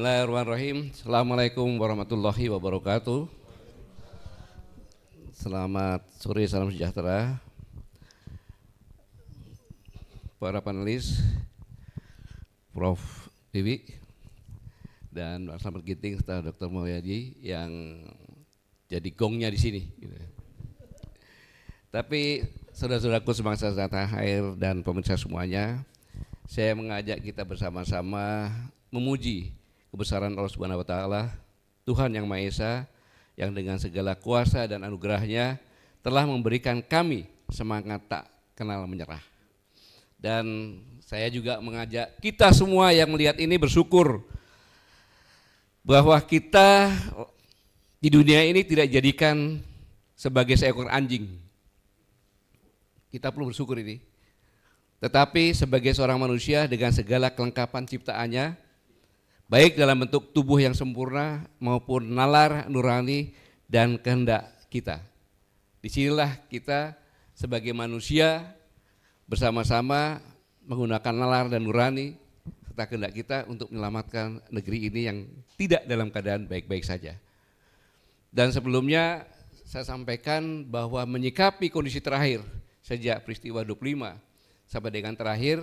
Bismillahirrahmanirrahim. Assalamualaikum warahmatullahi wabarakatuh. Selamat sore, salam sejahtera. Para panelis, Prof. Dewi dan Pak Slamet Ginting serta Dr. Mulyadi yang jadi gongnya di sini. Tapi saudara-saudaraku sebangsa setanah air dan pemirsa semuanya, saya mengajak kita bersama-sama memuji kebesaran Allah Subhanahu wa taala, Tuhan yang Maha Esa, yang dengan segala kuasa dan anugerahnya telah memberikan kami semangat tak kenal menyerah. Dan saya juga mengajak kita semua yang melihat ini bersyukur bahwa kita di dunia ini tidak dijadikan sebagai seekor anjing. Kita perlu bersyukur ini. Tetapi sebagai seorang manusia dengan segala kelengkapan ciptaannya, baik dalam bentuk tubuh yang sempurna maupun nalar nurani dan kehendak kita. Disinilah kita sebagai manusia bersama-sama menggunakan nalar dan nurani serta kehendak kita untuk menyelamatkan negeri ini yang tidak dalam keadaan baik-baik saja. Dan sebelumnya saya sampaikan bahwa menyikapi kondisi terakhir sejak peristiwa 25 sampai dengan terakhir,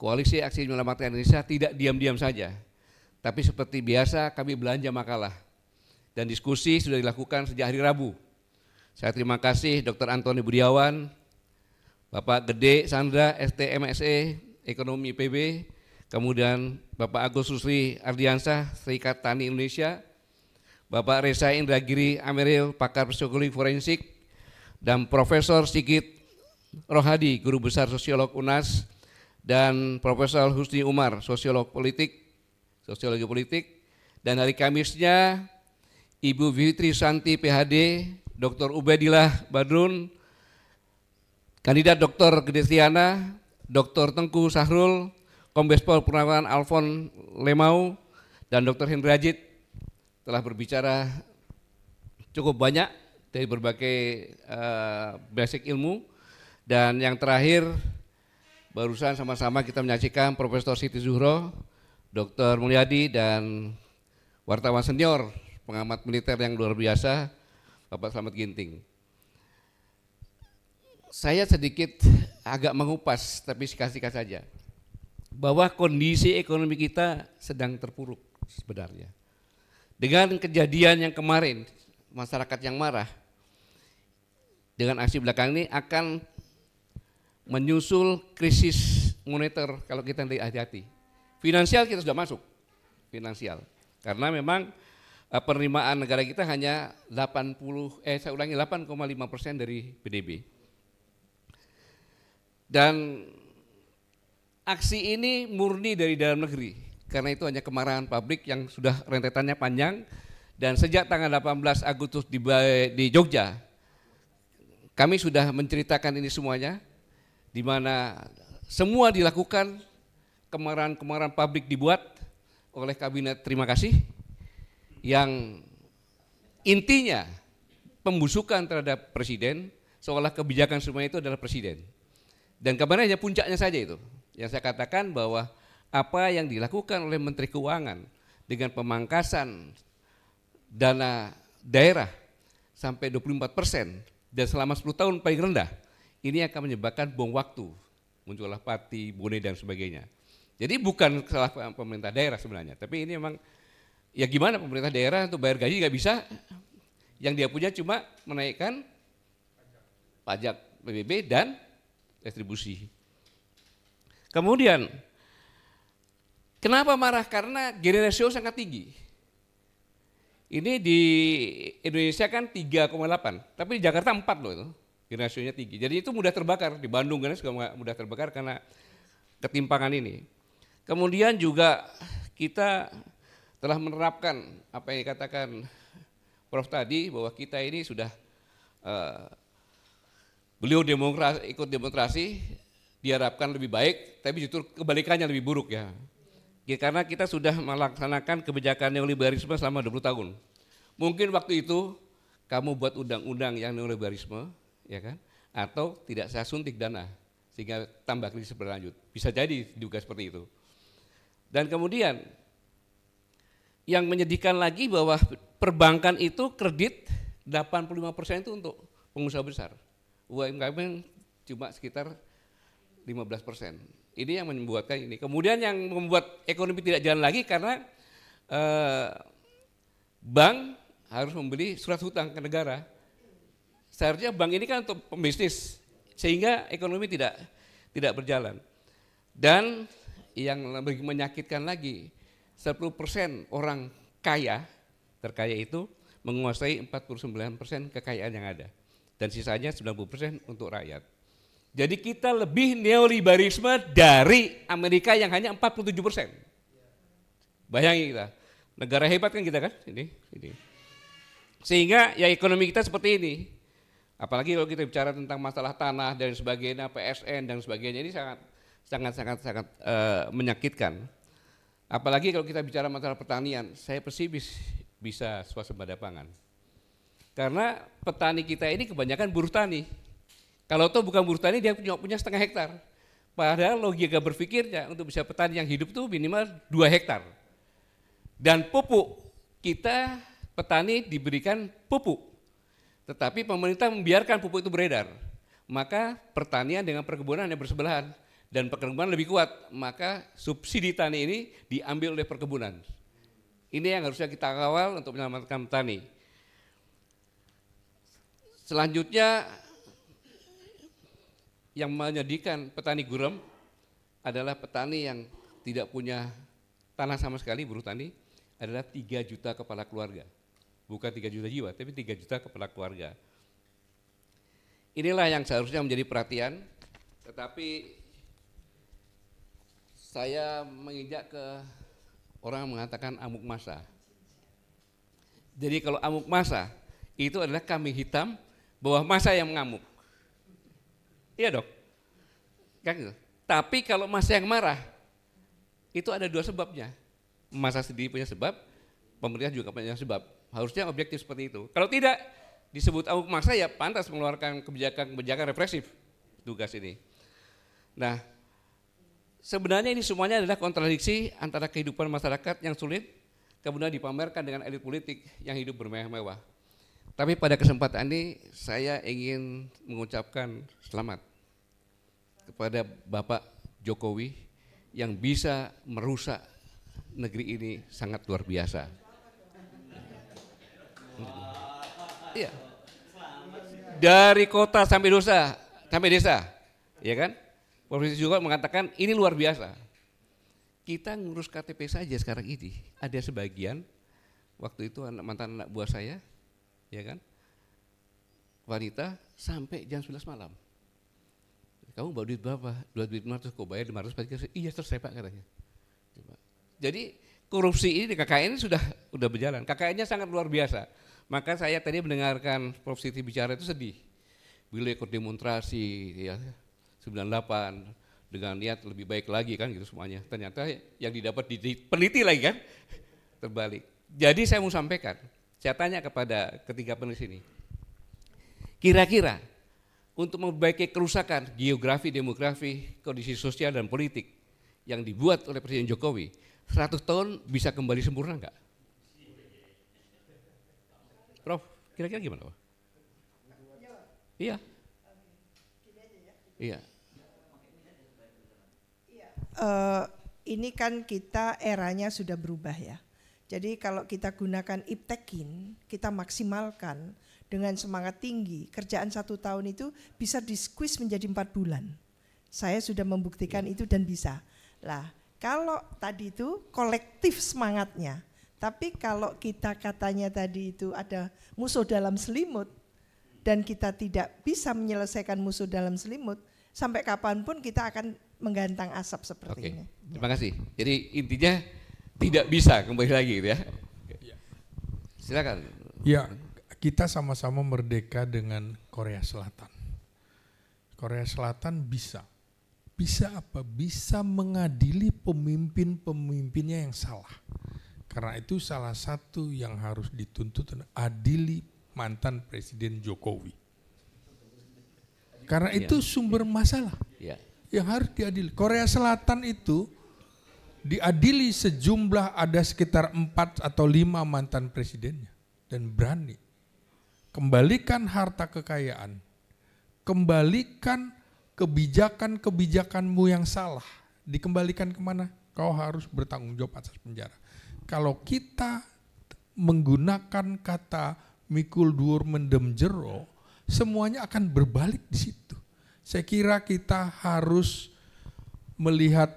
Koalisi Aksi Menyelamatkan Indonesia tidak diam-diam saja. Tapi seperti biasa kami belanja makalah dan diskusi sudah dilakukan sejak hari Rabu. Saya terima kasih Dr. Antoni Budiawan, Bapak Gede Sandra STMSE Ekonomi IPB, kemudian Bapak Agus Susri Ardiansah Serikat Tani Indonesia, Bapak Reza Indragiri Ameril pakar psikologi forensik, dan Profesor Sigit Rohadi Guru Besar Sosiolog UNAS, dan Profesor Husni Umar Sosiologi Politik, dan hari Kamisnya Ibu Fitri Santi PhD, Dr. Ubedillah Badrun, Kandidat Dr. Gedesiana, Dr. Tengku Sahrul, Kombes Pol Purnawan Alfon Lemau, dan Dr. Hendrajit telah berbicara cukup banyak dari berbagai basic ilmu. Dan yang terakhir barusan sama-sama kita menyaksikan Profesor Siti Zuhro, Dr. Mulyadi, dan wartawan senior pengamat militer yang luar biasa Bapak Slamet Ginting. Saya sedikit agak mengupas tapi singkat-singkat saja bahwa kondisi ekonomi kita sedang terpuruk sebenarnya. Dengan kejadian yang kemarin, masyarakat yang marah dengan aksi belakang ini akan menyusul krisis moneter kalau kita tidak hati-hati. Finansial kita sudah masuk, finansial. Karena memang penerimaan negara kita hanya 8,5% dari PDB. Dan aksi ini murni dari dalam negeri, karena itu hanya kemarahan pabrik yang sudah rentetannya panjang. Dan sejak tanggal 18 Agustus di Jogja, kami sudah menceritakan ini semuanya, di mana semua dilakukan, kemarahan-kemarahan pabrik dibuat oleh kabinet terima kasih, yang intinya pembusukan terhadap presiden, seolah kebijakan semua itu adalah presiden. Dan kabarnya hanya puncaknya saja itu, yang saya katakan bahwa apa yang dilakukan oleh Menteri Keuangan dengan pemangkasan dana daerah sampai 24% dan selama 10 tahun paling rendah, ini akan menyebabkan bom waktu, muncullah Pati, Bone dan sebagainya. Jadi bukan salah pemerintah daerah sebenarnya, tapi ini memang ya gimana pemerintah daerah untuk bayar gaji nggak bisa, yang dia punya cuma menaikkan pajak PBB dan retribusi. Kemudian kenapa marah? Karena gini rasio sangat tinggi. Ini di Indonesia kan 3,8, tapi di Jakarta 4 loh itu. Rasionya tinggi, jadi itu mudah terbakar. Di Bandung kan juga mudah terbakar karena ketimpangan ini. Kemudian juga kita telah menerapkan apa yang dikatakan Prof tadi, bahwa kita ini sudah beliau ikut demonstrasi, diharapkan lebih baik, tapi justru kebalikannya lebih buruk ya. Karena kita sudah melaksanakan kebijakan neoliberalisme selama 20 tahun. Mungkin waktu itu kamu buat undang-undang yang neoliberalisme, ya kan? Atau tidak saya suntik dana sehingga tambah krisis berlanjut. Bisa jadi juga seperti itu. Dan kemudian yang menyedihkan lagi bahwa perbankan itu kredit 85% itu untuk pengusaha besar. UMKM cuma sekitar 15%. Ini yang membuatkan ini. Kemudian yang membuat ekonomi tidak jalan lagi karena bank harus membeli surat hutang ke negara. Seharusnya bank ini kan untuk pembisnis, sehingga ekonomi tidak berjalan. Dan yang lebih menyakitkan lagi, 10% orang kaya, terkaya itu menguasai 49% kekayaan yang ada. Dan sisanya 90% untuk rakyat. Jadi kita lebih neoliberalisme dari Amerika yang hanya 47%. Bayangin kita, negara hebat kan kita kan, ini. Sehingga ya ekonomi kita seperti ini. Apalagi kalau kita bicara tentang masalah tanah dan sebagainya, PSN dan sebagainya, ini sangat menyakitkan. Apalagi kalau kita bicara masalah pertanian, saya pesimis bisa swasembada pangan. Karena petani kita ini kebanyakan buruh tani. Kalau toh bukan buruh tani, dia punya setengah hektar. Padahal logika berpikirnya untuk bisa petani yang hidup itu minimal 2 hektar. Dan pupuk, kita petani diberikan pupuk. Tetapi pemerintah membiarkan pupuk itu beredar. Maka pertanian dengan perkebunan hanya bersebelahan. Dan perkebunan lebih kuat, maka subsidi tani ini diambil oleh perkebunan. Ini yang harusnya kita kawal untuk menyelamatkan petani. Selanjutnya, yang menyedihkan petani gurem adalah petani yang tidak punya tanah sama sekali, buruh tani, adalah 3 juta kepala keluarga. Bukan 3 juta jiwa, tapi 3 juta kepala keluarga. Inilah yang seharusnya menjadi perhatian, tetapi saya menginjak ke orang yang mengatakan amuk massa. Jadi kalau amuk massa itu adalah kambing hitam bahwa massa yang mengamuk. Iya dong, kan gitu. Tapi kalau massa yang marah, itu ada 2 sebabnya. Massa sendiri punya sebab, pemerintah juga punya sebab. Harusnya objektif seperti itu. Kalau tidak disebut amuk massa, ya pantas mengeluarkan kebijakan represif tugas ini. Nah, sebenarnya ini semuanya adalah kontradiksi antara kehidupan masyarakat yang sulit, kemudian dipamerkan dengan elit politik yang hidup bermewah-mewah. Tapi pada kesempatan ini saya ingin mengucapkan selamat kepada Bapak Jokowi yang bisa merusak negeri ini sangat luar biasa. Iya. Dari kota sampai desa, ya kan? Profesor juga mengatakan ini luar biasa. Kita ngurus KTP saja sekarang ini, ada sebagian waktu itu mantan anak buah saya, ya kan, wanita sampai jam 11 malam. Kamu bawa duit berapa? 2.500, kok bayar 500? Iya selesai Pak katanya. Jadi korupsi ini di KKN sudah berjalan. KKN-nya sangat luar biasa. Maka saya tadi mendengarkan Prof. Siti bicara itu sedih. Beliau ikut demonstrasi ya 98 dengan niat lebih baik lagi kan gitu semuanya. Ternyata yang didapat peneliti lagi kan terbalik. Jadi saya mau sampaikan, saya tanya kepada ketiga penulis ini, kira-kira untuk memperbaiki kerusakan geografi, demografi, kondisi sosial dan politik yang dibuat oleh Presiden Jokowi, 100 tahun bisa kembali sempurna enggak? Prof, kira-kira gimana Pak? Iya. Iya. Ini kan kita eranya sudah berubah ya. Jadi kalau kita gunakan iptekin, kita maksimalkan dengan semangat tinggi, kerjaan 1 tahun itu bisa di-squeeze menjadi 4 bulan. Saya sudah membuktikan itu dan bisa. Lah, kalau tadi itu kolektif semangatnya, tapi kalau kita katanya tadi itu ada musuh dalam selimut, dan kita tidak bisa menyelesaikan musuh dalam selimut, sampai kapanpun kita akan menggantang asap seperti ini. Terima kasih. Jadi intinya tidak bisa kembali lagi gitu ya. Silakan. Ya, kita sama-sama merdeka dengan Korea Selatan. Korea Selatan bisa apa? Bisa mengadili pemimpin-pemimpinnya yang salah. Karena itu salah satu yang harus dituntut adalah adili mantan Presiden Jokowi. Karena itu sumber masalah yang harus diadili. Korea Selatan itu diadili sejumlah ada sekitar 4 atau 5 mantan presidennya. Dan berani. Kembalikan harta kekayaan. Kembalikan kebijakan-kebijakanmu yang salah. Dikembalikan kemana? Kau harus bertanggung jawab atas penjara. Kalau kita menggunakan kata mikul dhuwur mendem jero, semuanya akan berbalik di situ. Saya kira kita harus melihat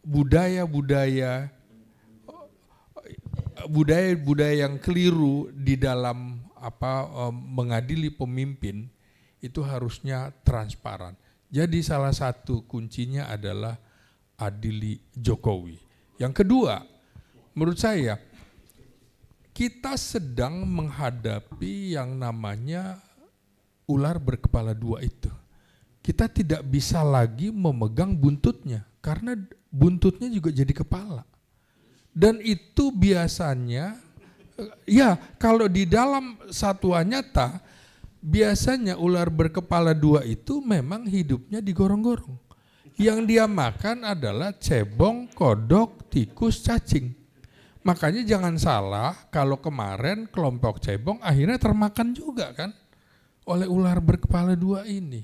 budaya-budaya yang keliru di dalam mengadili pemimpin itu harusnya transparan. Jadi salah satu kuncinya adalah adili Jokowi. Yang kedua, menurut saya kita sedang menghadapi yang namanya ular berkepala dua itu. Kita tidak bisa lagi memegang buntutnya karena buntutnya juga jadi kepala. Dan itu biasanya, ya kalau di dalam satwa nyata, biasanya ular berkepala dua itu memang hidupnya digorong-gorong. Yang dia makan adalah cebong, kodok, tikus, cacing. Makanya jangan salah kalau kemarin kelompok cebong akhirnya termakan juga kan oleh ular berkepala dua ini.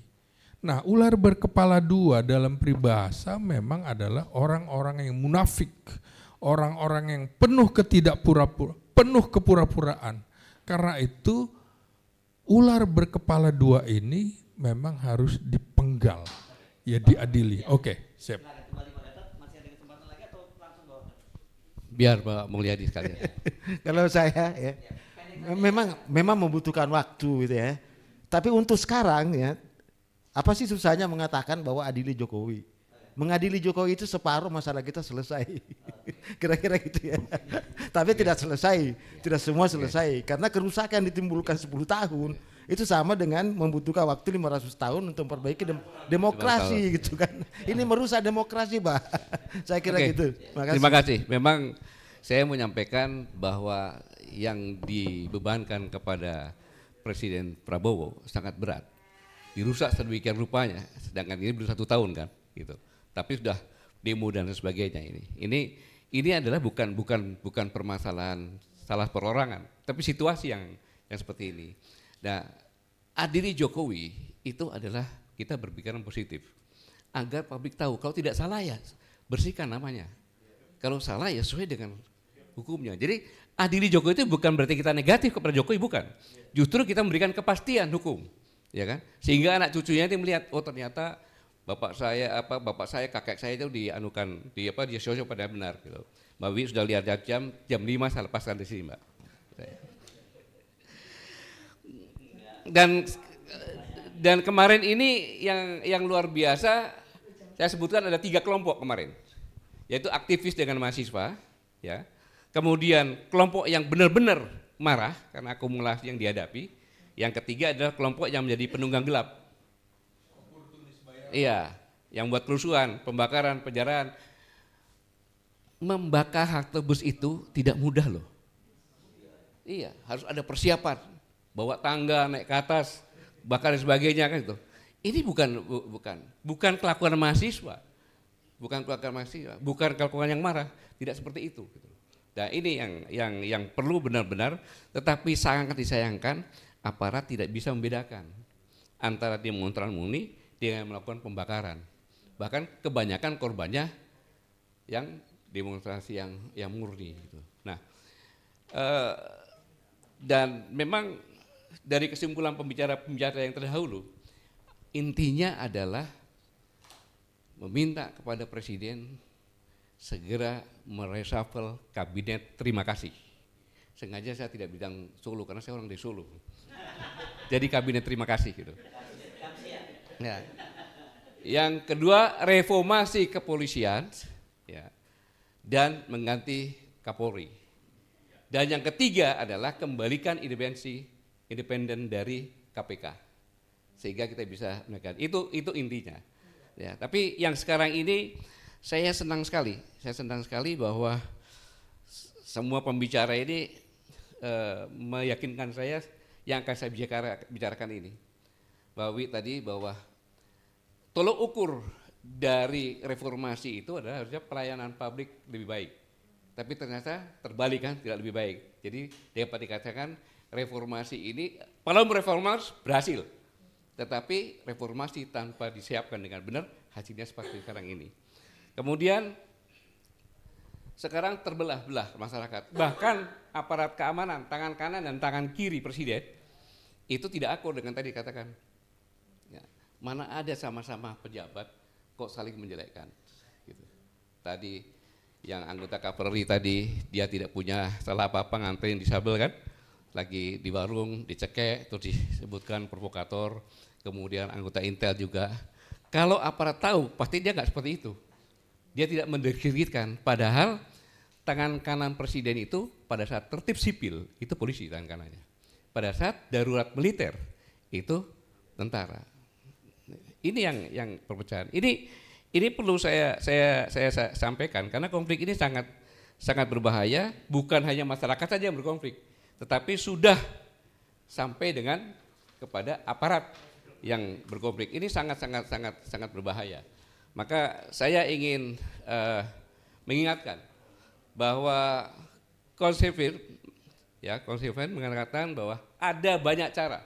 Nah, ular berkepala dua dalam peribahasa memang adalah orang-orang yang munafik, orang-orang yang penuh penuh kepura-puraan. Karena itu ular berkepala dua ini memang harus dipenggal, ya diadili. Oke, siap. Biar Pak Mulyadi sekalian. Kalau saya ya, memang membutuhkan waktu gitu ya. Tapi untuk sekarang ya, apa sih susahnya mengatakan bahwa adili Jokowi? Mengadili Jokowi itu separuh masalah kita selesai. Kira-kira gitu ya. Tapi tidak selesai, tidak semua selesai. Karena kerusakan yang ditimbulkan 10 tahun itu sama dengan membutuhkan waktu 500 tahun untuk memperbaiki demokrasi gitu kan. Ini merusak demokrasi, Pak. Saya kira gitu. Terima kasih. Memang saya menyampaikan bahwa yang dibebankan kepada Presiden Prabowo sangat berat. Dirusak sedemikian rupanya, sedangkan ini belum 1 tahun kan, gitu. Tapi sudah demo dan sebagainya ini. Ini adalah bukan permasalahan salah perorangan, tapi situasi yang seperti ini. Nah, adili Jokowi itu adalah kita berpikiran positif agar publik tahu kalau tidak salah ya bersihkan namanya, kalau salah ya sesuai dengan hukumnya. Jadi adili Jokowi itu bukan berarti kita negatif kepada Jokowi, bukan. Justru kita memberikan kepastian hukum, ya kan? Sehingga anak cucunya itu melihat, oh ternyata bapak saya, kakek saya itu dianukan, dia sosok pada benar gitu. Mbak Wi sudah lihat jam 5 saya lepaskan di sini, Mbak. Dan kemarin ini yang luar biasa, saya sebutkan ada 3 kelompok kemarin, yaitu aktivis dengan mahasiswa, ya. Kemudian kelompok yang benar-benar marah karena akumulasi yang dihadapi. Yang ketiga adalah kelompok yang menjadi penunggang gelap. Iya, yang buat kerusuhan, pembakaran, penjarahan. Membakar halte bus itu tidak mudah loh. Iya, harus ada persiapan. Bawa tangga, naik ke atas, bakar dan sebagainya kan itu. Ini bukan kelakuan mahasiswa. Bukan kelakuan yang marah, tidak seperti itu gitu. Nah, ini yang perlu benar-benar, tetapi sangat disayangkan aparat tidak bisa membedakan antara demonstran murni dengan melakukan pembakaran. Bahkan kebanyakan korbannya yang demonstrasi yang murni gitu. Nah, dan memang dari kesimpulan pembicara yang terdahulu, intinya adalah meminta kepada Presiden segera mereshuffle kabinet terima kasih. Sengaja saya tidak bilang Solo karena saya orang di Solo. Jadi kabinet terima kasih gitu. Ya. Yang kedua, reformasi kepolisian, ya, dan mengganti Kapolri. Dan yang ketiga adalah kembalikan independen dari KPK, sehingga kita bisa menekan. Itu intinya. Ya, tapi yang sekarang ini saya senang sekali bahwa semua pembicara ini meyakinkan saya yang akan saya bicarakan ini. Mbak Wi tadi bahwa tolok ukur dari reformasi itu adalah harusnya pelayanan publik lebih baik. Tapi ternyata terbalik kan, tidak lebih baik. Jadi dapat dikatakan reformasi ini, kalau reformasi berhasil, tetapi reformasi tanpa disiapkan dengan benar, hasilnya seperti sekarang ini. Kemudian sekarang terbelah-belah masyarakat. Bahkan aparat keamanan, tangan kanan dan tangan kiri presiden, itu tidak akur dengan tadi dikatakan. Ya, mana ada sama-sama pejabat kok saling menjelekkan. Gitu. Tadi yang anggota Kapolri tadi, dia tidak punya salah apa-apa, nganterin disabel kan, lagi di warung dicekek terus disebutkan provokator. Kemudian anggota Intel juga, kalau aparat tahu pasti dia nggak seperti itu, dia tidak mendiskreditkan. Padahal tangan kanan presiden itu pada saat tertib sipil itu polisi tangan kanannya, pada saat darurat militer itu tentara. Ini yang perpecahan. Ini perlu saya sampaikan karena konflik ini sangat berbahaya. Bukan hanya masyarakat saja yang berkonflik, tetapi sudah sampai dengan kepada aparat yang berkonflik. Ini sangat berbahaya. Maka saya ingin mengingatkan bahwa konservatif mengatakan bahwa ada banyak cara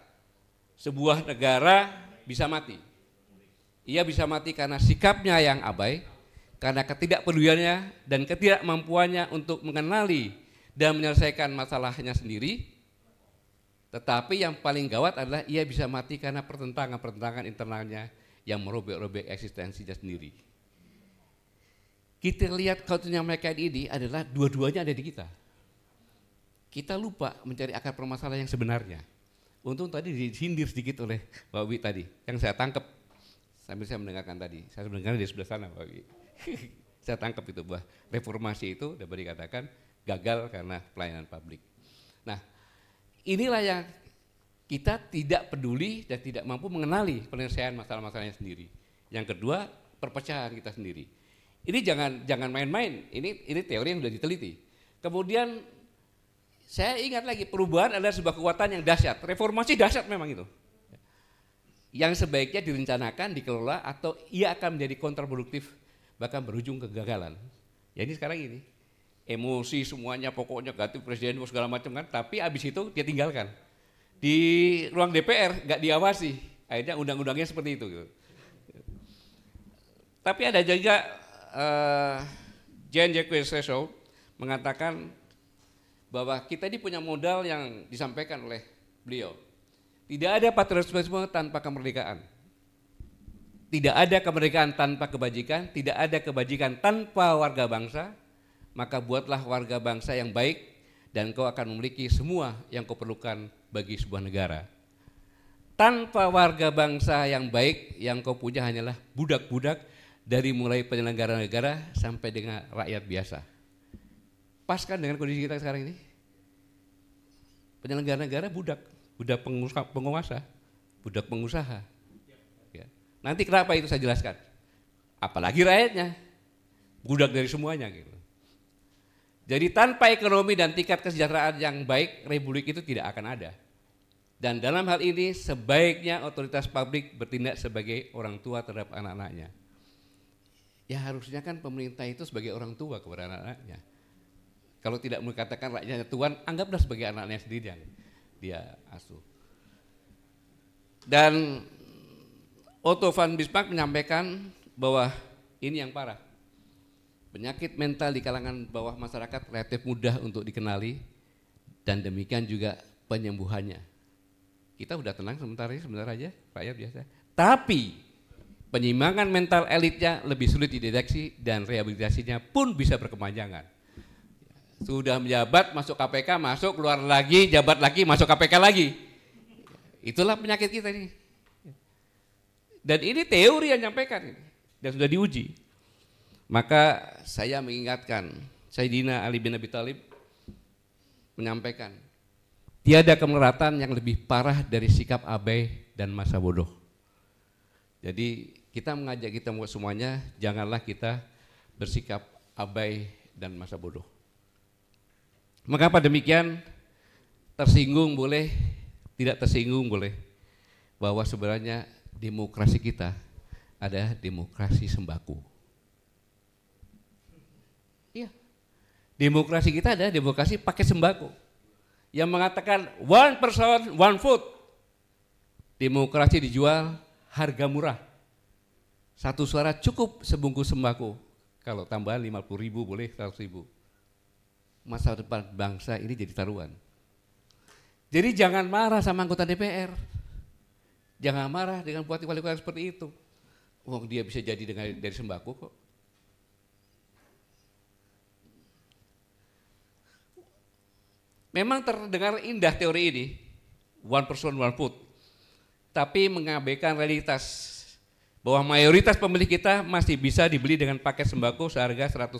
sebuah negara bisa mati. Ia bisa mati karena sikapnya yang abai, karena ketidakpeduliannya dan ketidakmampuannya untuk mengenali dan menyelesaikan masalahnya sendiri. Tetapi yang paling gawat adalah ia bisa mati karena pertentangan internalnya yang merobek-robek eksistensinya sendiri. Kita lihat kautunya mereka ini adalah dua-duanya ada di kita. Kita lupa mencari akar permasalahan yang sebenarnya. Untung tadi disindir sedikit oleh Pak Wi tadi, yang saya tangkap sambil saya mendengarkan tadi. Saya mendengar di sebelah sana Pak Wi. Saya tangkap itu bahwa reformasi itu dapat dikatakan gagal karena pelayanan publik. Nah, inilah yang kita tidak peduli dan tidak mampu mengenali penyelesaian masalah-masalahnya sendiri. Yang kedua, perpecahan kita sendiri. Ini jangan main-main. Ini teori yang sudah diteliti. Kemudian saya ingat lagi, perubahan adalah sebuah kekuatan yang dahsyat. Reformasi dahsyat memang itu. Yang sebaiknya direncanakan, dikelola, atau ia akan menjadi kontraproduktif, bahkan berujung kegagalan. Ya ini sekarang ini. Emosi semuanya pokoknya ganti presiden segala macam kan, tapi abis itu dia tinggalkan. Di ruang DPR nggak diawasi, akhirnya undang-undangnya seperti itu. Gitu. Tapi ada juga Jean-Jacques Rousseau mengatakan bahwa kita ini punya modal yang disampaikan oleh beliau. Tidak ada patriotisme tanpa kemerdekaan. Tidak ada kemerdekaan tanpa kebajikan, tidak ada kebajikan tanpa warga bangsa. Maka buatlah warga bangsa yang baik dan kau akan memiliki semua yang kau perlukan bagi sebuah negara. Tanpa warga bangsa yang baik, yang kau punya hanyalah budak-budak dari mulai penyelenggara negara sampai dengan rakyat biasa. Pas kan dengan kondisi kita sekarang ini? Penyelenggara negara budak penguasa, budak pengusaha. Ya. Nanti kenapa itu saya jelaskan. Apalagi rakyatnya, budak dari semuanya gitu. Jadi tanpa ekonomi dan tingkat kesejahteraan yang baik, republik itu tidak akan ada. Dan dalam hal ini sebaiknya otoritas publik bertindak sebagai orang tua terhadap anak-anaknya. Ya harusnya kan pemerintah itu sebagai orang tua kepada anak-anaknya. Kalau tidak mengatakan rakyatnya Tuhan, anggaplah sebagai anak-anaknya sendiri yang dia asuh. Dan Otto von Bismarck menyampaikan bahwa ini yang parah. Penyakit mental di kalangan bawah masyarakat relatif mudah untuk dikenali dan demikian juga penyembuhannya. Kita udah tenang sebentar aja, rakyat biasa. Tapi penyimpangan mental elitnya lebih sulit dideteksi dan rehabilitasinya pun bisa berkepanjangan. Sudah menjabat, masuk KPK, masuk, keluar lagi, jabat lagi, masuk KPK lagi. Itulah penyakit kita ini. Dan ini teori yang menyampaikan ini, dan sudah diuji. Maka saya mengingatkan, Sayyidina Ali bin Abi Thalib menyampaikan, tiada kemelaratan yang lebih parah dari sikap abai dan masa bodoh. Jadi kita mengajak kita semuanya, janganlah kita bersikap abai dan masa bodoh. Mengapa demikian? Tersinggung boleh, tidak tersinggung boleh. Bahwa sebenarnya demokrasi kita ada demokrasi sembako. Iya. Demokrasi kita ada demokrasi pakai sembako. Yang mengatakan one person, one food. Demokrasi dijual harga murah. Satu suara cukup sebungkus sembako. Kalau tambahan 50.000 boleh 100.000. Masa depan bangsa ini jadi taruhan. Jadi jangan marah sama anggota DPR. Jangan marah dengan wali-wali seperti itu. Wong dia bisa jadi dari sembako kok. Memang terdengar indah teori ini, one person one food, tapi mengabaikan realitas bahwa mayoritas pemilih kita masih bisa dibeli dengan paket sembako seharga 100.000.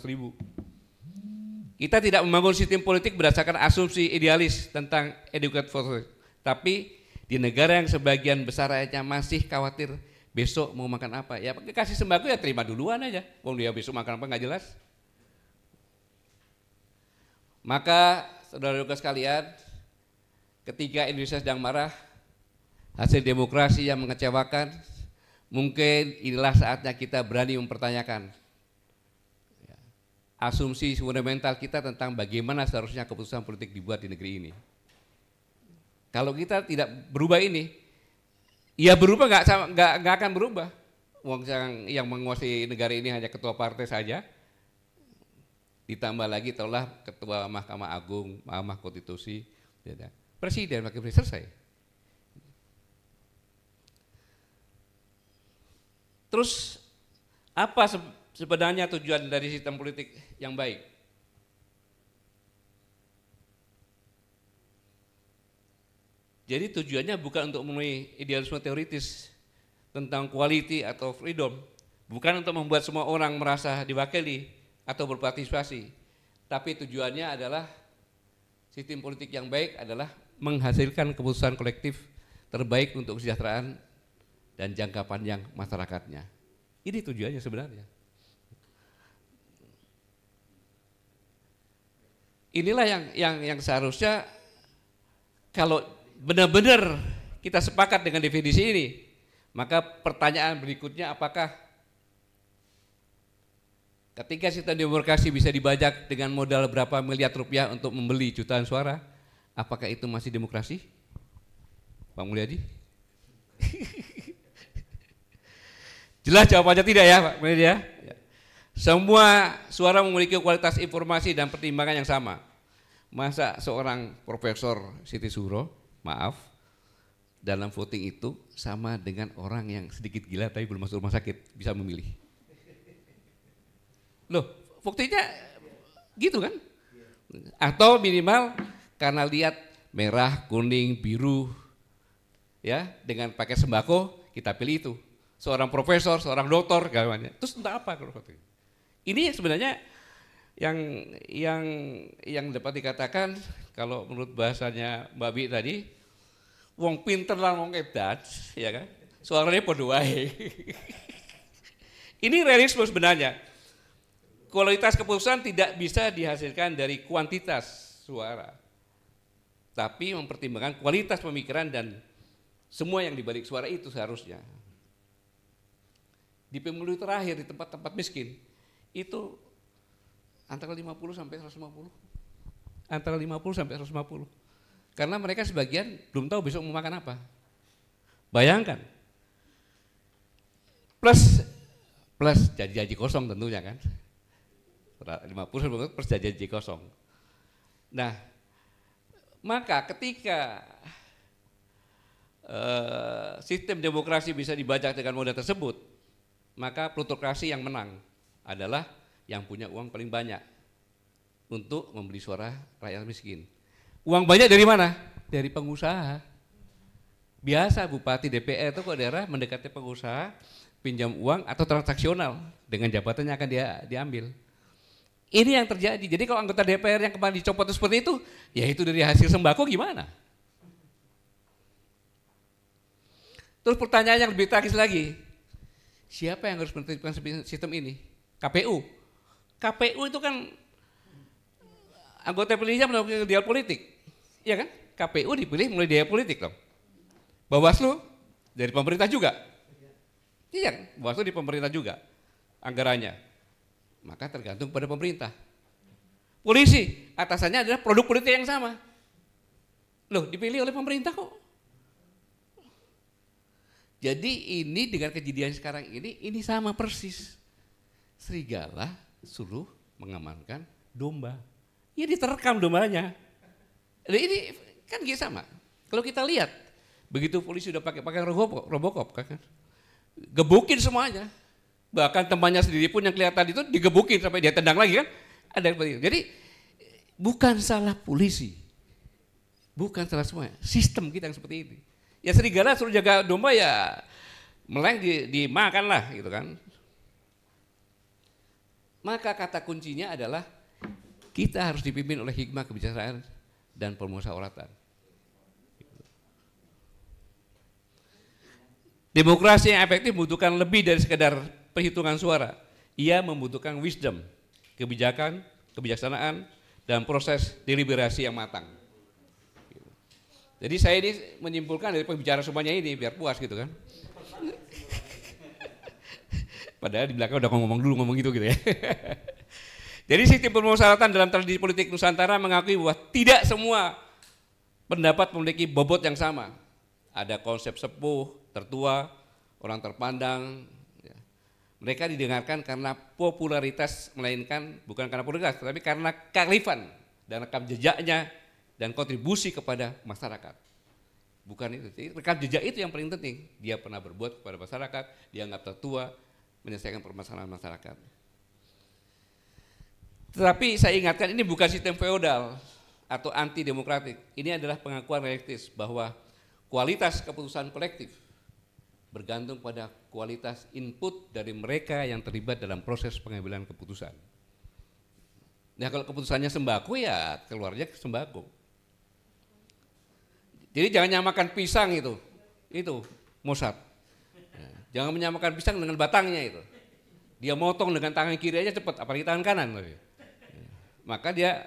Kita tidak membangun sistem politik berdasarkan asumsi idealis tentang educate for, tapi di negara yang sebagian besar rakyatnya masih khawatir besok mau makan apa, ya kasih sembako ya terima duluan aja, wong dia besok makan apa nggak jelas. Maka saudara-saudara sekalian, ketika Indonesia sedang marah, hasil demokrasi yang mengecewakan, mungkin inilah saatnya kita berani mempertanyakan asumsi fundamental kita tentang bagaimana seharusnya keputusan politik dibuat di negeri ini. Kalau kita tidak berubah ini, ya berubah nggak akan berubah. Wong yang menguasai negara ini hanya ketua partai saja, ditambah lagi telah ketua Mahkamah Agung, Mahkamah Konstitusi, presiden, wakil presiden, selesai. Terus apa sebenarnya tujuan dari sistem politik yang baik? Jadi tujuannya bukan untuk memenuhi idealisme teoritis tentang quality atau freedom, bukan untuk membuat semua orang merasa diwakili atau berpartisipasi, tapi tujuannya adalah sistem politik yang baik adalah menghasilkan keputusan kolektif terbaik untuk kesejahteraan dan jangka panjang masyarakatnya. Ini tujuannya sebenarnya. Inilah yang seharusnya kalau benar-benar kita sepakat dengan definisi ini, maka pertanyaan berikutnya apakah ketika sistem demokrasi bisa dibajak dengan modal berapa miliar rupiah untuk membeli jutaan suara, apakah itu masih demokrasi? Pak Mulyadi? Jelas jawabannya tidak ya Pak Mulyadi ya. Semua suara memiliki kualitas informasi dan pertimbangan yang sama. Masa seorang Profesor Siti Suro, maaf, dalam voting itu sama dengan orang yang sedikit gila tapi belum masuk rumah sakit bisa memilih. Loh, buktinya gitu kan? Atau minimal karena lihat merah, kuning, biru, ya dengan pakai sembako kita pilih itu. Seorang profesor, seorang doktor, gawannya. Terus entah apa kalau voting. Ini sebenarnya yang dapat dikatakan kalau menurut bahasanya Mbak Bi tadi, wong pinter lan wong edan, ya kan? Suaranya podo wae. Ini realisme sebenarnya. Kualitas keputusan tidak bisa dihasilkan dari kuantitas suara, tapi mempertimbangkan kualitas pemikiran dan semua yang dibalik suara itu seharusnya. Di pemilu terakhir di tempat-tempat miskin itu antara 50 sampai 150. Antara 50 sampai 150. Karena mereka sebagian belum tahu besok mau makan apa. Bayangkan. Plus janji-janji kosong tentunya kan. 50 plus janji kosong. Nah, maka ketika sistem demokrasi bisa dibajak dengan modal tersebut, maka plutokrasi yang menang adalah yang punya uang paling banyak untuk membeli suara rakyat miskin. Uang banyak dari mana? Dari pengusaha. Biasa bupati DPR itu kok daerah mendekati pengusaha, pinjam uang atau transaksional dengan jabatannya akan diambil. Ini yang terjadi. Jadi kalau anggota DPR yang kemarin dicopot seperti itu, ya itu dari hasil sembako gimana? Terus pertanyaan yang lebih tragis lagi, siapa yang harus menertibkan sistem ini? KPU. KPU itu kan anggota pilihnya melalui ideal politik, ya kan? KPU dipilih melalui ideal politik dong. Bawaslu dari pemerintah juga. Iya, Bawaslu di pemerintah juga anggarannya. Maka tergantung pada pemerintah. Polisi atasannya adalah produk politik yang sama. Loh, dipilih oleh pemerintah kok. Jadi ini dengan kejadian sekarang ini sama persis. Serigala suruh mengamankan domba. Ya diterkam dombanya. Ini kan gitu sama. Kalau kita lihat, begitu polisi udah pakai Robocop kan, gebukin semuanya. Bahkan temannya sendiri pun yang kelihatan itu digebukin sampai dia tendang lagi kan. Ada yang begitu. Jadi bukan salah polisi. Bukan salah semuanya. Sistem kita yang seperti ini. Ya serigala suruh jaga domba ya meleng dimakan lah gitu kan. Maka kata kuncinya adalah kita harus dipimpin oleh hikmah kebijaksanaan dan permusyawaratan. Demokrasi yang efektif membutuhkan lebih dari sekedar perhitungan suara. Ia membutuhkan wisdom, kebijaksanaan, dan proses deliberasi yang matang. Jadi saya ini menyimpulkan dari pembicara semuanya ini biar puas gitu kan. Padahal di belakang udah ngomong gitu ya. Jadi sistem permusyawaratan dalam tradisi politik Nusantara mengakui bahwa tidak semua pendapat memiliki bobot yang sama. Ada konsep sepuh, tertua, orang terpandang. Mereka didengarkan karena popularitas, melainkan bukan karena popularitas, tapi karena kearifan dan rekam jejaknya dan kontribusi kepada masyarakat. Bukan itu. Jadi rekam jejak itu yang paling penting. Dia pernah berbuat kepada masyarakat, dianggap tertua, menyelesaikan permasalahan masyarakat. Tetapi saya ingatkan ini bukan sistem feodal atau anti demokratik. Ini adalah pengakuan realistis bahwa kualitas keputusan kolektif bergantung pada kualitas input dari mereka yang terlibat dalam proses pengambilan keputusan. Nah kalau keputusannya sembako ya keluarnya sembako. Jadi jangan nyamakan pisang itu Mossad. Jangan menyamakan pisang dengan batangnya itu. Dia motong dengan tangan kiri aja cepat, apalagi tangan kanan. Maka dia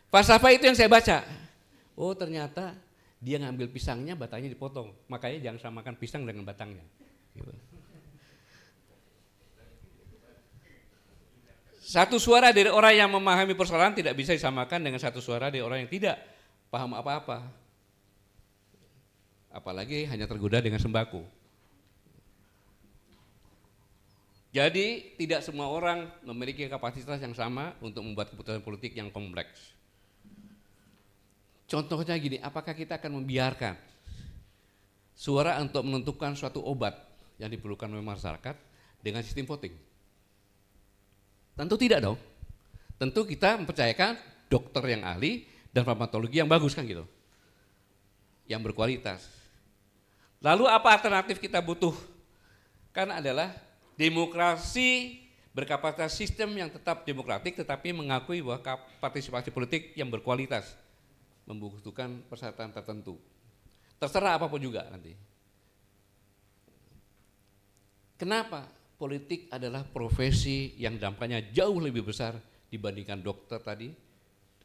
falsafah itu yang saya baca. Oh ternyata dia ngambil pisangnya, batangnya dipotong. Makanya jangan samakan pisang dengan batangnya. Gitu. Satu suara dari orang yang memahami persoalan tidak bisa disamakan dengan satu suara dari orang yang tidak paham apa-apa. Apalagi hanya tergoda dengan sembako. Jadi tidak semua orang memiliki kapasitas yang sama untuk membuat keputusan politik yang kompleks. Contohnya gini, apakah kita akan membiarkan suara untuk menentukan suatu obat yang diperlukan oleh masyarakat dengan sistem voting? Tentu tidak dong. Tentu kita mempercayakan dokter yang ahli dan farmakologi yang bagus kan gitu. Yang berkualitas. Lalu apa alternatif kita butuh? Karena adalah demokrasi berkapasitas sistem yang tetap demokratik tetapi mengakui bahwa partisipasi politik yang berkualitas membutuhkan persyaratan tertentu. Terserah apapun juga nanti. Kenapa? Politik adalah profesi yang dampaknya jauh lebih besar dibandingkan dokter tadi,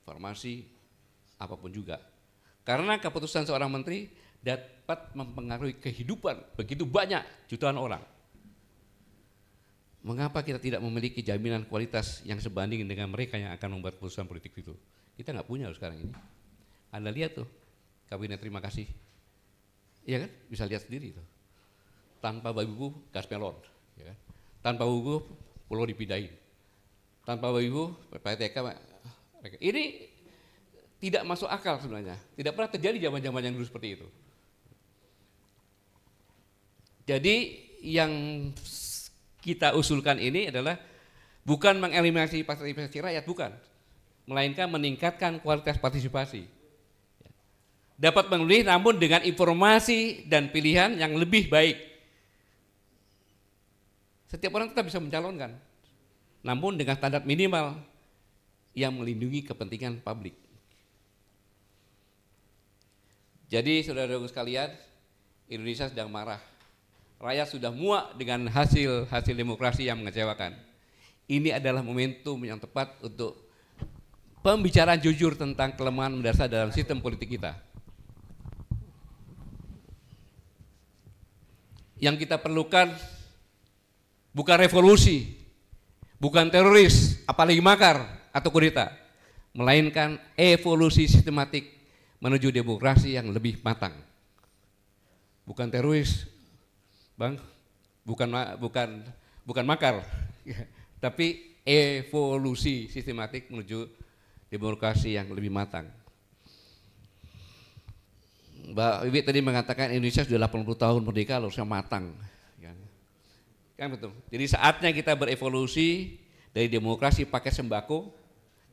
farmasi, apapun juga. Karena keputusan seorang menteri dapat mempengaruhi kehidupan begitu banyak jutaan orang. Mengapa kita tidak memiliki jaminan kualitas yang sebanding dengan mereka yang akan membuat keputusan politik itu? Kita nggak punya sekarang ini. Anda lihat tuh, kabinet terima kasih. Iya kan? Bisa lihat sendiri tuh. Tanpa babi-bu, gas melon. Ya kan? Tanpa babi-bu, pulau dipindahin. Tanpa babi-bu, PTK. Ini tidak masuk akal sebenarnya. Tidak pernah terjadi zaman-zaman yang dulu seperti itu. Jadi yang kita usulkan ini adalah bukan mengeliminasi partisipasi rakyat, bukan. Melainkan meningkatkan kualitas partisipasi. Dapat memilih namun dengan informasi dan pilihan yang lebih baik. Setiap orang tetap bisa mencalonkan, namun dengan standar minimal yang melindungi kepentingan publik. Jadi saudara-saudara sekalian, Indonesia sedang marah. Rakyat sudah muak dengan hasil demokrasi yang mengecewakan. Ini adalah momentum yang tepat untuk pembicaraan jujur tentang kelemahan mendasar dalam sistem politik kita. Yang kita perlukan bukan revolusi, bukan teroris, apalagi makar atau kudeta, melainkan evolusi sistematik menuju demokrasi yang lebih matang. Bukan teroris, Bang, bukan makar, tapi evolusi sistematik menuju demokrasi yang lebih matang. Mbak Wiwi tadi mengatakan Indonesia sudah 80 tahun merdeka harusnya matang. Kan betul. Jadi saatnya kita berevolusi dari demokrasi pakai sembako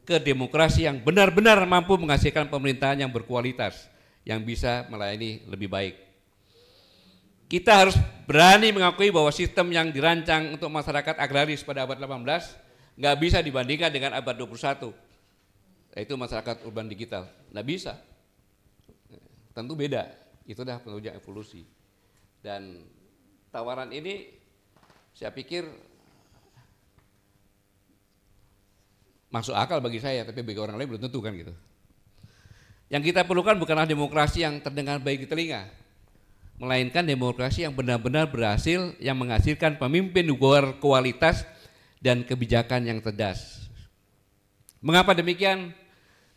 ke demokrasi yang benar-benar mampu menghasilkan pemerintahan yang berkualitas, yang bisa melayani lebih baik. Kita harus berani mengakui bahwa sistem yang dirancang untuk masyarakat agraris pada abad 18 nggak bisa dibandingkan dengan abad 21, yaitu masyarakat urban digital. Nggak bisa. Tentu beda, itu dah penunjang evolusi. Dan tawaran ini saya pikir masuk akal bagi saya, tapi bagi orang lain belum tentu kan gitu. Yang kita perlukan bukanlah demokrasi yang terdengar baik di telinga, melainkan demokrasi yang benar-benar berhasil, yang menghasilkan pemimpin berkualitas dan kebijakan yang cerdas. Mengapa demikian?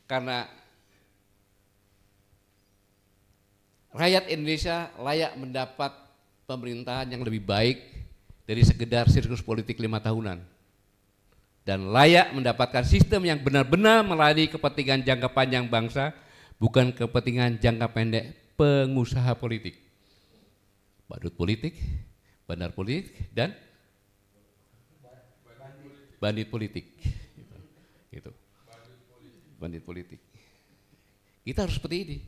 Karena rakyat Indonesia layak mendapat pemerintahan yang lebih baik dari sekedar siklus politik 5 tahunan. Dan layak mendapatkan sistem yang benar-benar melayani kepentingan jangka panjang bangsa, bukan kepentingan jangka pendek pengusaha politik. Badut politik, bandar politik, dan bandit politik. Gitu. Bandit politik. Kita harus seperti ini.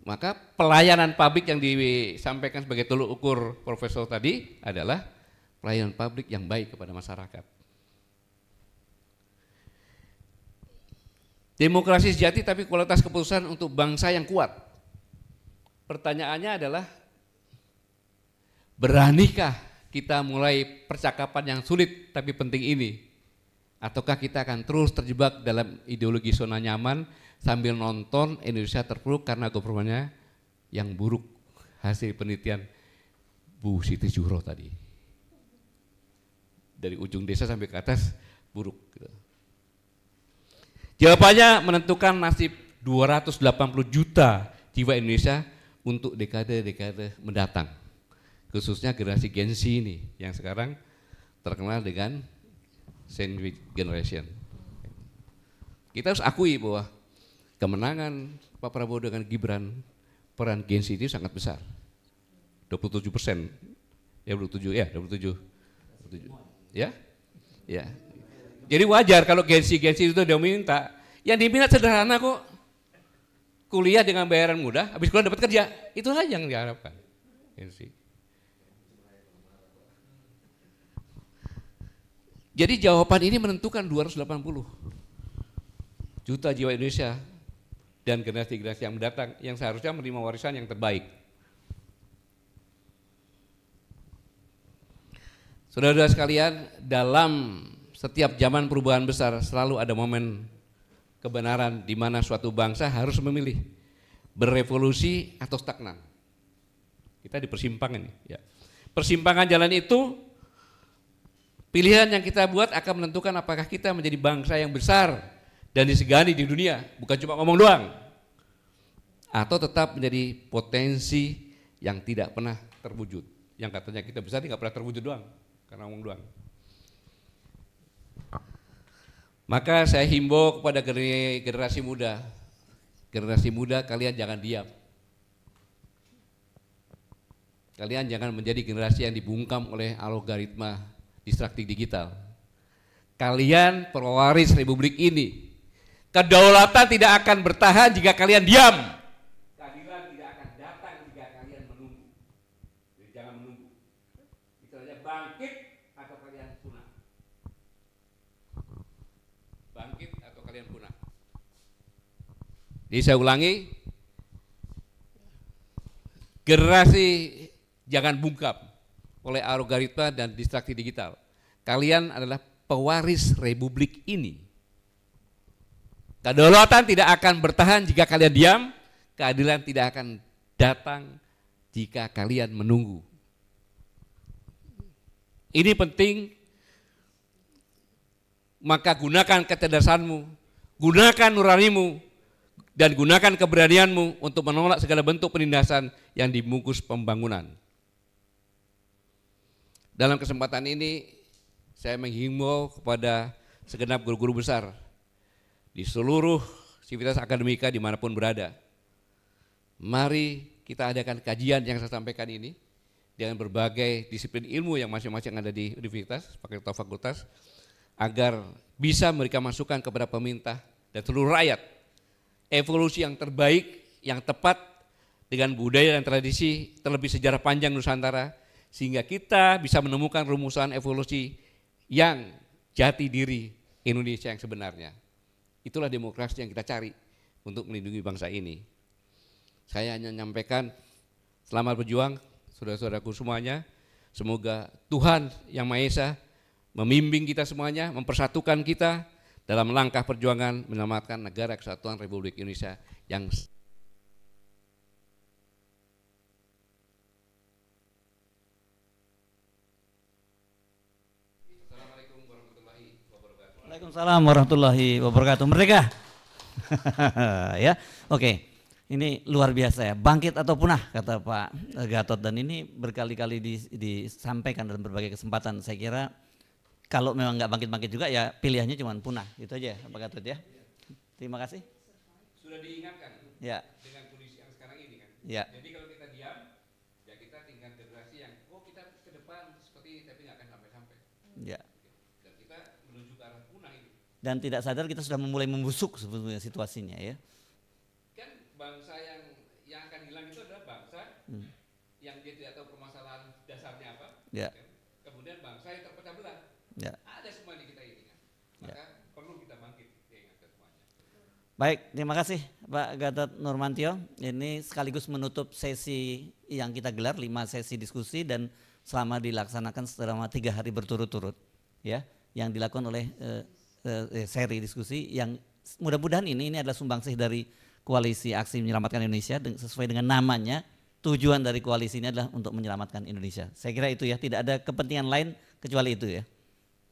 Maka pelayanan publik yang disampaikan sebagai tolok ukur Profesor tadi adalah pelayanan publik yang baik kepada masyarakat. Demokrasi sejati tapi kualitas keputusan untuk bangsa yang kuat. Pertanyaannya adalah, beranikah kita mulai percakapan yang sulit tapi penting ini? Ataukah kita akan terus terjebak dalam ideologi zona nyaman sambil nonton Indonesia terpuruk karena governmentnya yang buruk, hasil penelitian Bu Siti Zuhro tadi. Dari ujung desa sampai ke atas buruk. Jawabannya menentukan nasib 280 juta jiwa Indonesia untuk dekade-dekade mendatang. Khususnya generasi Gen Z ini yang sekarang terkenal dengan sandwich generation. Kita harus akui bahwa kemenangan Pak Prabowo dengan Gibran, peran Gen Z ini sangat besar. 27%. Ya 27 ya, 27. Ya? Ya. Jadi wajar kalau Gen Z itu udah minta. Yang diminta sederhana kok. Kuliah dengan bayaran mudah, habis kuliah dapat kerja. Itu aja yang diharapkan. Gen Z. Jadi jawaban ini menentukan 280 juta jiwa Indonesia dan generasi-generasi yang mendatang yang seharusnya menerima warisan yang terbaik. Saudara-saudara sekalian, dalam setiap zaman perubahan besar selalu ada momen kebenaran di mana suatu bangsa harus memilih berevolusi atau stagnan. Kita di persimpangan ini. Ya. Persimpangan jalan itu, pilihan yang kita buat akan menentukan apakah kita menjadi bangsa yang besar dan disegani di dunia, bukan cuma ngomong doang, atau tetap menjadi potensi yang tidak pernah terwujud. Yang katanya kita besar tidak pernah terwujud doang, karena ngomong doang. Maka saya himbau kepada generasi muda kalian jangan diam. Kalian jangan menjadi generasi yang dibungkam oleh algoritma distraktif digital. Kalian pewaris republik ini. Kedaulatan tidak akan bertahan jika kalian diam. Keadilan tidak akan datang jika kalian menunggu. Jadi jangan menunggu. Istilahnya bangkit atau kalian punah. Bangkit atau kalian punah. Jadi saya ulangi, generasi jangan bungkam oleh algoritma dan distraksi digital. Kalian adalah pewaris republik ini. Kedaulatan tidak akan bertahan jika kalian diam, keadilan tidak akan datang jika kalian menunggu. Ini penting, maka gunakan kecerdasanmu, gunakan nuranimu, dan gunakan keberanianmu untuk menolak segala bentuk penindasan yang dibungkus pembangunan. Dalam kesempatan ini, saya menghimbau kepada segenap guru-guru besar di seluruh sivitas akademika dimanapun berada. Mari kita adakan kajian yang saya sampaikan ini dengan berbagai disiplin ilmu yang masing-masing ada di universitas, fakultas, agar bisa memberikan masukan kepada pemerintah dan seluruh rakyat evolusi yang terbaik, yang tepat dengan budaya dan tradisi terlebih sejarah panjang Nusantara, sehingga kita bisa menemukan rumusan evolusi yang jati diri Indonesia yang sebenarnya. Itulah demokrasi yang kita cari untuk melindungi bangsa ini. Saya hanya menyampaikan selamat berjuang saudara-saudaraku semuanya. Semoga Tuhan Yang Maha Esa membimbing kita semuanya, mempersatukan kita dalam langkah perjuangan menyelamatkan negara kesatuan Republik Indonesia yang Waalaikumsalam warahmatullahi wabarakatuh. Merdeka. Ya, oke. Ini luar biasa ya. Bangkit atau punah kata Pak Gatot, dan ini berkali-kali disampaikan dalam berbagai kesempatan. Saya kira kalau memang nggak bangkit-bangkit juga ya pilihannya cuma punah. Gitu aja Pak Gatot ya. Terima kasih. sudah diingatkan Ya. dengan kondisi yang sekarang ini kan. Ya. Jadi kalau kita diam, ya kita tinggal generasi yang kita ke depan seperti ini tapi nggak akan sampai-sampai. Ya. Dan kita menuju ke arah punah ini. Dan tidak sadar kita sudah mulai membusuk sebetulnya situasinya ya. Kan bangsa yang akan hilang itu adalah bangsa yang dia tidak tahu permasalahan dasarnya apa. Ya. Kan? Kemudian bangsa yang terpecah belah. Ya. Ada semua di kita ini kan. Maka perlu kita bangkit, ya ingatkan semuanya. Baik, terima kasih Pak Gatot Nurmantio. Ini sekaligus menutup sesi yang kita gelar 5 sesi diskusi dan selama dilaksanakan selama 3 hari berturut-turut ya, yang dilakukan oleh seri diskusi yang mudah-mudahan ini adalah sumbangsih dari Koalisi Aksi Menyelamatkan Indonesia sesuai dengan namanya. Tujuan dari koalisi ini adalah untuk menyelamatkan Indonesia. Saya kira itu ya, tidak ada kepentingan lain kecuali itu ya.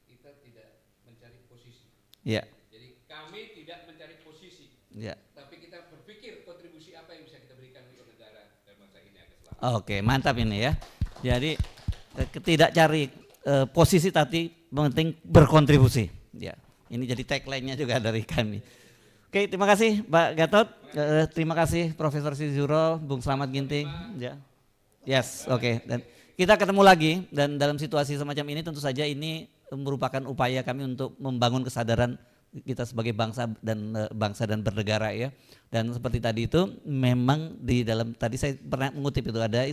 Kita tidak mencari posisi. Ya. Jadi kami tidak mencari posisi. Ya. Tapi kita berpikir kontribusi apa yang bisa kita berikan untuk negara dan bangsa ini agar selamat. Oke, mantap ini ya. Jadi tidak cari posisi tapi penting berkontribusi. Ya. Ini jadi tagline-nya juga dari kami. Oke, terima kasih Pak Gatot. Terima kasih Profesor Sizuro, Bung Slamet Ginting. Ya. Yes, oke. Dan kita ketemu lagi dan dalam situasi semacam ini tentu saja ini merupakan upaya kami untuk membangun kesadaran kita sebagai bangsa dan bernegara ya. Dan seperti tadi itu memang di dalam tadi saya pernah mengutip itu ada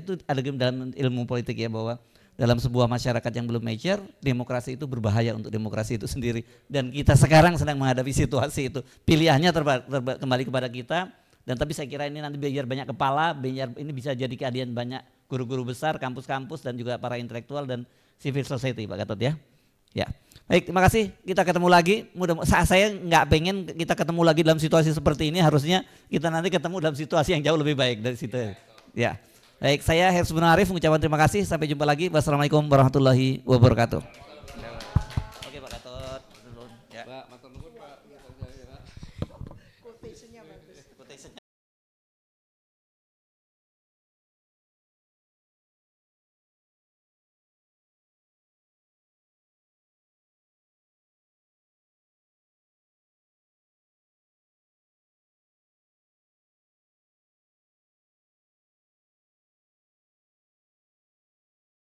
dalam ilmu politik ya, bahwa dalam sebuah masyarakat yang belum mature, demokrasi itu berbahaya untuk demokrasi itu sendiri. Dan kita sekarang sedang menghadapi situasi itu. Pilihannya kembali kepada kita. Dan tapi saya kira ini nanti biar banyak kepala, biar ini bisa jadi keahlian banyak guru-guru besar, kampus-kampus dan juga para intelektual dan civil society Pak Gatot ya. Ya, baik, terima kasih. Kita ketemu lagi. Saya nggak pengen kita ketemu lagi dalam situasi seperti ini. Harusnya kita nanti ketemu dalam situasi yang jauh lebih baik dari situ. Ya. Baik, saya Hersbun Arif mengucapkan terima kasih. Sampai jumpa lagi. Wassalamualaikum warahmatullahi wabarakatuh.